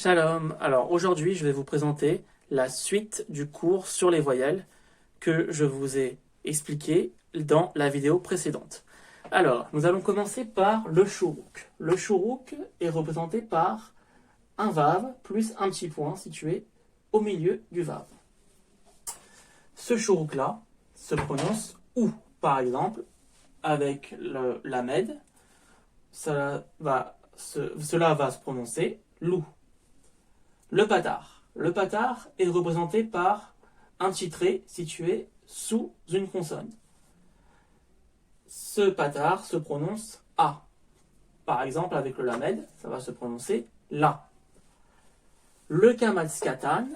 Shalom, alors aujourd'hui je vais vous présenter la suite du cours sur les voyelles que je vous ai expliqué dans la vidéo précédente. Alors, nous allons commencer par le shuruk. Le shuruk est représenté par un vav plus un petit point situé au milieu du vav. Ce shuruk-là se prononce ou, par exemple, avec le lamed, cela va se prononcer lou. Le patar. Le patar est représenté par un petit trait situé sous une consonne. Ce patar se prononce A. Par exemple, avec le lamed, ça va se prononcer la. Le kamatskatan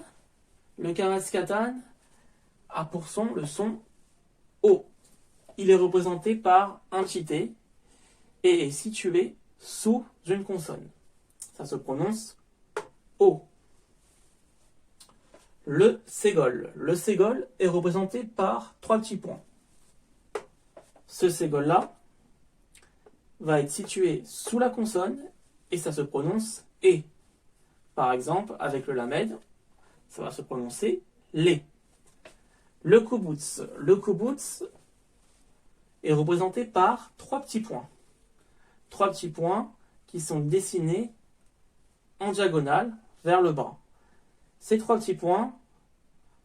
a pour son le son O. Il est représenté par un petit T et est situé sous une consonne. Ça se prononce O. Le ségol. Le ségol est représenté par trois petits points. Ce ségol-là va être situé sous la consonne et ça se prononce E. Par exemple, avec le lamed, ça va se prononcer lé. Le kibboutz. Le kibboutz est représenté par trois petits points. Trois petits points qui sont dessinés en diagonale vers le bas. Ces trois petits points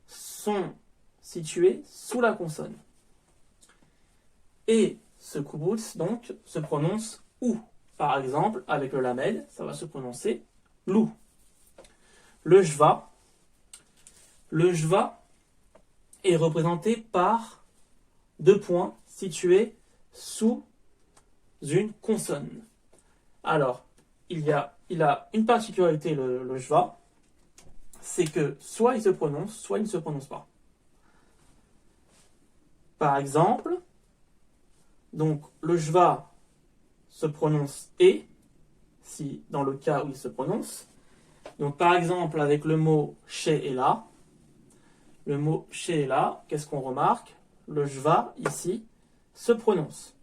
sont situés sous la consonne. Et ce kibboutz, donc, se prononce ou. Par exemple, avec le lamed, ça va se prononcer lou. Le jva. Le jva est représenté par deux points situés sous une consonne. Alors, il a une particularité, le jva, c'est que soit il se prononce, soit il ne se prononce pas. Par exemple, donc le jva se prononce et, si dans le cas où il se prononce. Donc par exemple avec le mot chez et là, le mot chez et là, qu'est-ce qu'on remarque? Le jva ici se prononce.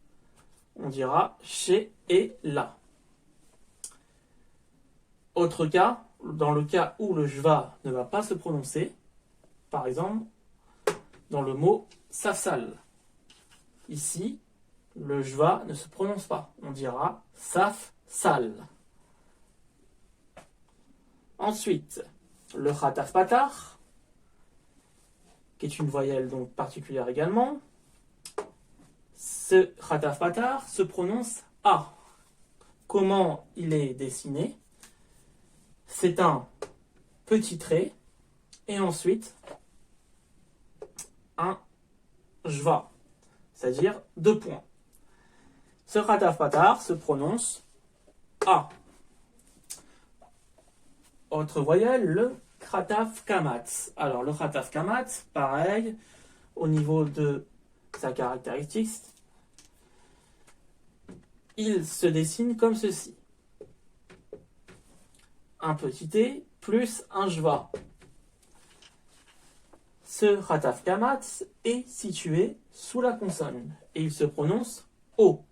On dira chez et là. Autre cas, dans le cas où le jva ne va pas se prononcer, par exemple, dans le mot safsal. Ici, le jva ne se prononce pas. On dira saf-sal. Ensuite, le khataf patar, qui est une voyelle donc particulière également. Ce khataf patar se prononce A. Comment il est dessiné? C'est un petit trait et ensuite un jva, c'est-à-dire deux points. Ce khataf patar se prononce A. Autre voyelle, le khataf kamat. Alors le khataf kamat, pareil, au niveau de sa caractéristique, il se dessine comme ceci. Un petit T plus un jva. Ce khataf kamat est situé sous la consonne et il se prononce O.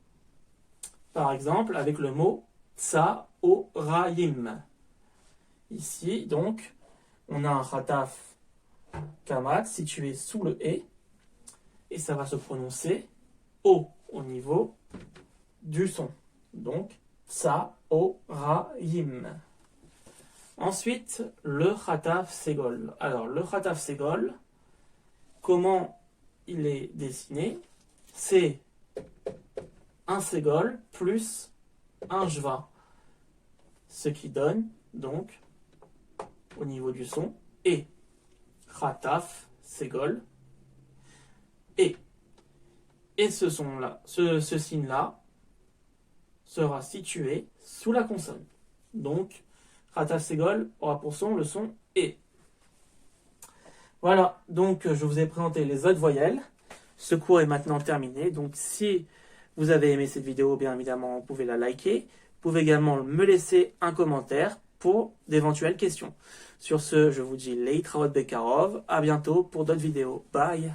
Par exemple, avec le mot tsa-o-ra-yim. Ici, donc, on a un khataf kamat situé sous le E et ça va se prononcer O au niveau du son. Donc, tsa-o-ra-yim. Ensuite, le khataf ségol. Alors, le khataf ségol, comment il est dessiné? C'est un ségol plus un jva. Ce qui donne, donc, au niveau du son, et khataf ségol, et ce son-là, ce signe-là, sera situé sous la consonne. Donc, khataf ségol aura pour son le son E. Voilà, donc je vous ai présenté les autres voyelles. Ce cours est maintenant terminé. Donc si vous avez aimé cette vidéo, bien évidemment, vous pouvez la liker. Vous pouvez également me laisser un commentaire pour d'éventuelles questions. Sur ce, je vous dis Leïtraot Bekarov. À bientôt pour d'autres vidéos. Bye.